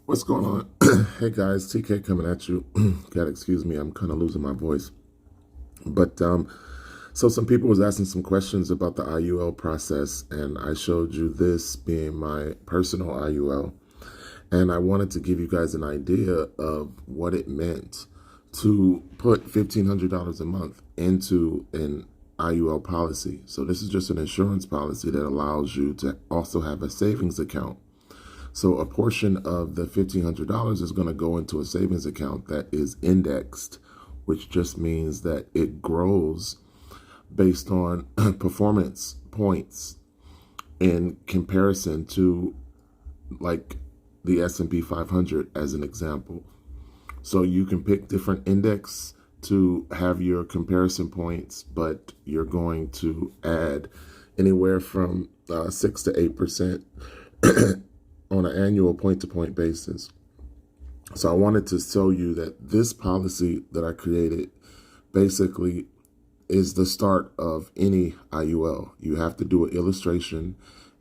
What's going on? Hey guys, TK coming at you. God, excuse me, I'm kind of losing my voice. But so some people was asking some questions about the IUL process, and I showed you this being my personal IUL, and I wanted to give you guys an idea of what it meant to put $1,500 a month into an IUL policy. So this is just an insurance policy that allows you to also have a savings account. So a portion of the $1,500 is going to go into a savings account that is indexed, which just means that it grows based on performance points in comparison to like the S&P 500 as an example. So you can pick different index to have your comparison points, but you're going to add anywhere from 6 to 8% on an annual point-to-point basis. So I wanted to show you that this policy that I created basically is the start of any IUL. You have to do an illustration,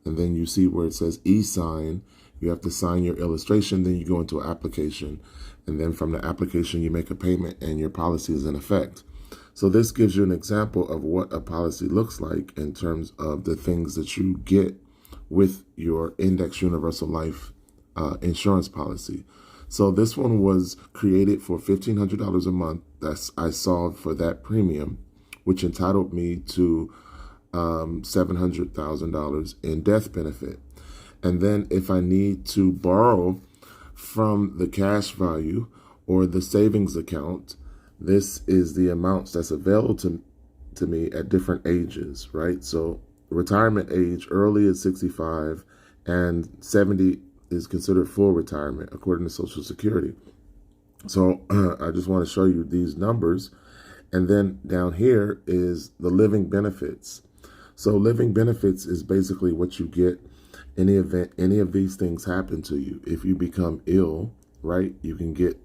and then you see where it says e-sign. You have to sign your illustration, then you go into an application, and then from the application you make a payment and your policy is in effect. So this gives you an example of what a policy looks like in terms of the things that you get with your Index Universal Life insurance policy. So this one was created for $1,500 a month. I solved for that premium, which entitled me to $700,000 in death benefit. And then if I need to borrow from the cash value or the savings account, this is the amounts that's available to me at different ages, right? So retirement age early is 65 and 70 is considered full retirement according to Social Security. So I just want to show you these numbers. And then down here is the living benefits. So living benefits is basically what you get in the event any of these things happen to you. If you become ill, right, you can get,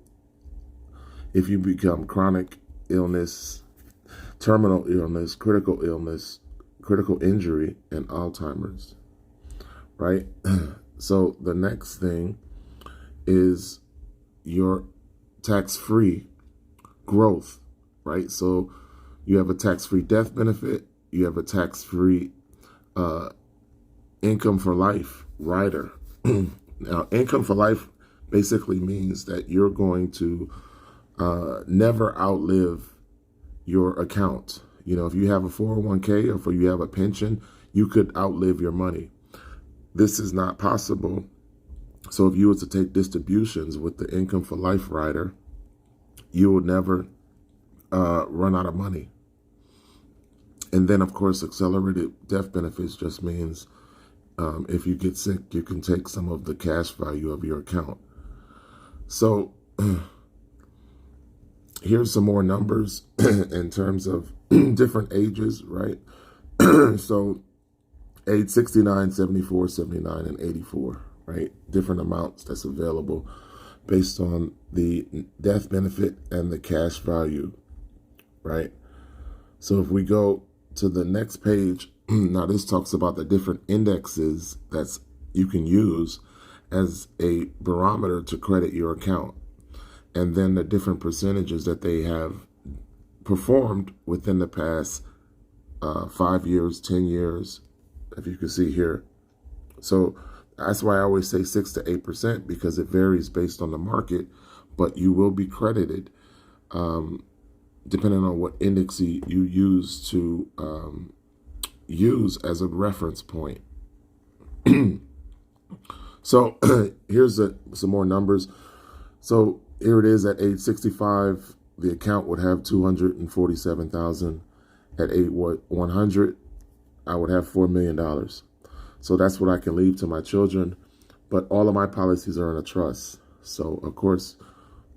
if you become chronic illness, terminal illness, critical injury, and Alzheimer's, right? So the next thing is your tax-free growth, right? So you have a tax-free death benefit, you have a tax-free income for life rider. Now, income for life basically means that you're going to never outlive your account. You know, if you have a 401k or if you have a pension, you could outlive your money. This is not possible. So if you were to take distributions with the income for life rider, you will never run out of money. And then, of course, accelerated death benefits just means if you get sick, you can take some of the cash value of your account. So here's some more numbers in terms of different ages, right? So age 69, 74, 79, and 84, right? Different amounts that's available based on the death benefit and the cash value, right? So if we go to the next page, now this talks about the different indexes that you can use as a barometer to credit your account, and then the different percentages that they have performed within the past 5 years, 10 years, if you can see here. So that's why I always say 6 to 8% because it varies based on the market, but you will be credited depending on what index you use to use as a reference point. So here's some more numbers. So here it is at age 65, the account would have 247,000. At age 100, I would have $4 million. So that's what I can leave to my children. But all of my policies are in a trust. So of course,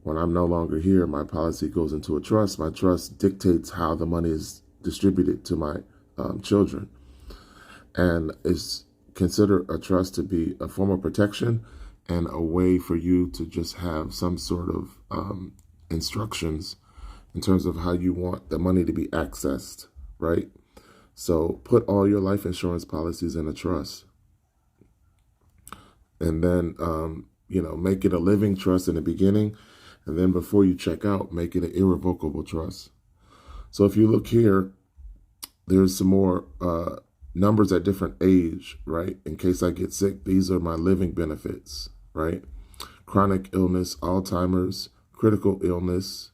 when I'm no longer here, my policy goes into a trust. My trust dictates how the money is distributed to my children. And it's considered a trust to be a form of protection and a way for you to just have some sort of instructions in terms of how you want the money to be accessed, right? So put all your life insurance policies in a trust. And then make it a living trust in the beginning, and then before you check out, make it an irrevocable trust. So if you look here, there's some more numbers at different age, right? In case I get sick, these are my living benefits, right? Chronic illness, Alzheimer's, critical illness.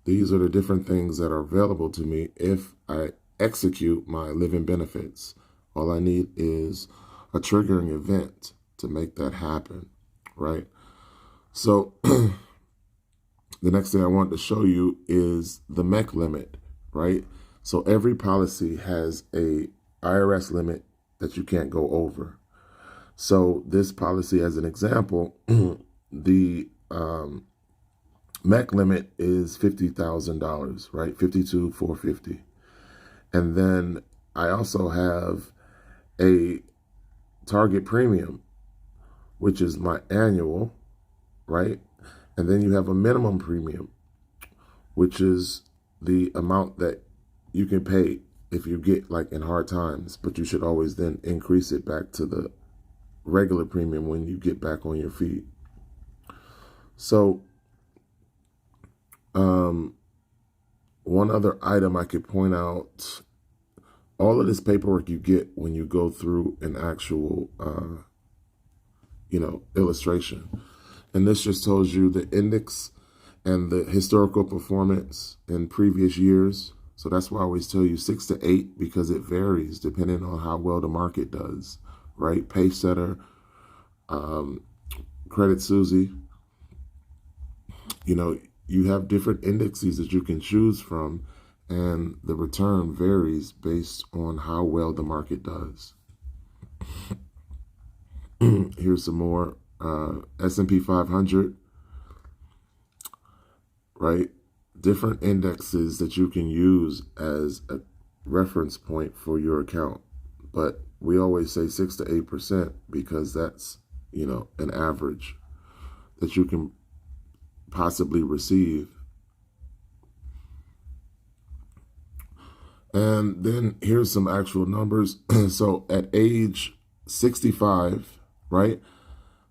These are the different things that are available to me if I execute my living benefits. All I need is a triggering event to make that happen, right? So the next thing I want to show you is the MEC limit, right? So every policy has a IRS limit that you can't go over. So this policy, as an example, the MEC limit is $50,000, right? $52,450. And then I also have a target premium, which is my annual, right? And then you have a minimum premium, which is the amount that you can pay if you get like in hard times, but you should always then increase it back to the regular premium when you get back on your feet. So one other item I could point out, all of this paperwork you get when you go through an actual, illustration. And this just tells you the index and the historical performance in previous years. So that's why I always tell you 6 to 8, because it varies depending on how well the market does, right? Pacesetter, Credit Suzy, you have different indexes that you can choose from, and the return varies based on how well the market does. Here's some more S&P 500, right? Different indexes that you can use as a reference point for your account. But we always say 6 to 8% because that's, an average that you can possibly receive. And then here's some actual numbers. So at age 65, right,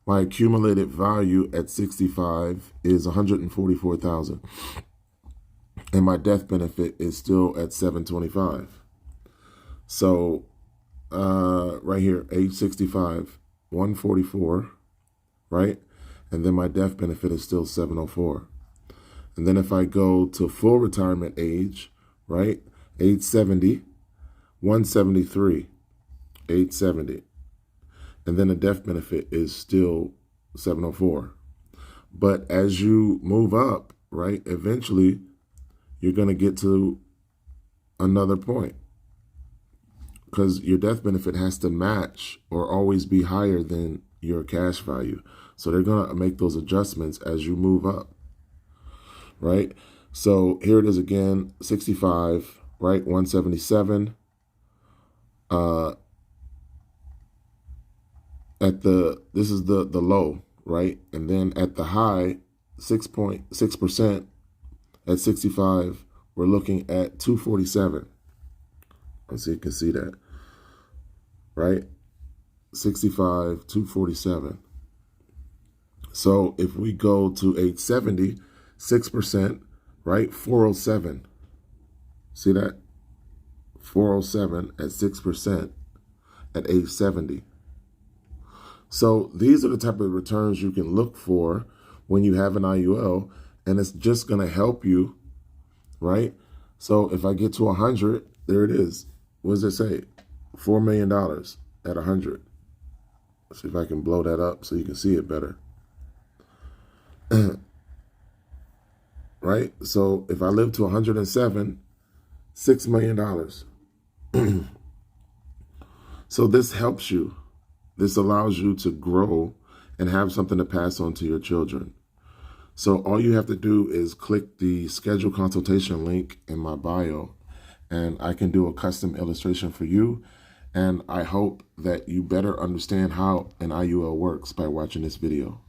my accumulated value at 65 is $144,000. And my death benefit is still at $725. So right here, age 65, 144, right? And then my death benefit is still $704. And then if I go to full retirement age, right, age 70, 173, age 70. And then the death benefit is still $704. But as you move up, right, eventually you're going to get to another point, because your death benefit has to match or always be higher than your cash value. So they're going to make those adjustments as you move up, right? So here it is again, 65, right, 177. This is the low, right? And then at the high, 6.6%. At 65, we're looking at 247. So you can see that, right? 65, 247. So if we go to age 70, 6%, right? 407. See that? 407 at 6% at age 70. So these are the type of returns you can look for when you have an IUL, and it's just going to help you, right? So if I get to 100, there it is. What does it say? $4 million at 100. Let's see if I can blow that up so you can see it better. Right? So if I live to 107, $6 million. So this helps you. This allows you to grow and have something to pass on to your children. So all you have to do is click the schedule consultation link in my bio, and I can do a custom illustration for you. And I hope that you better understand how an IUL works by watching this video.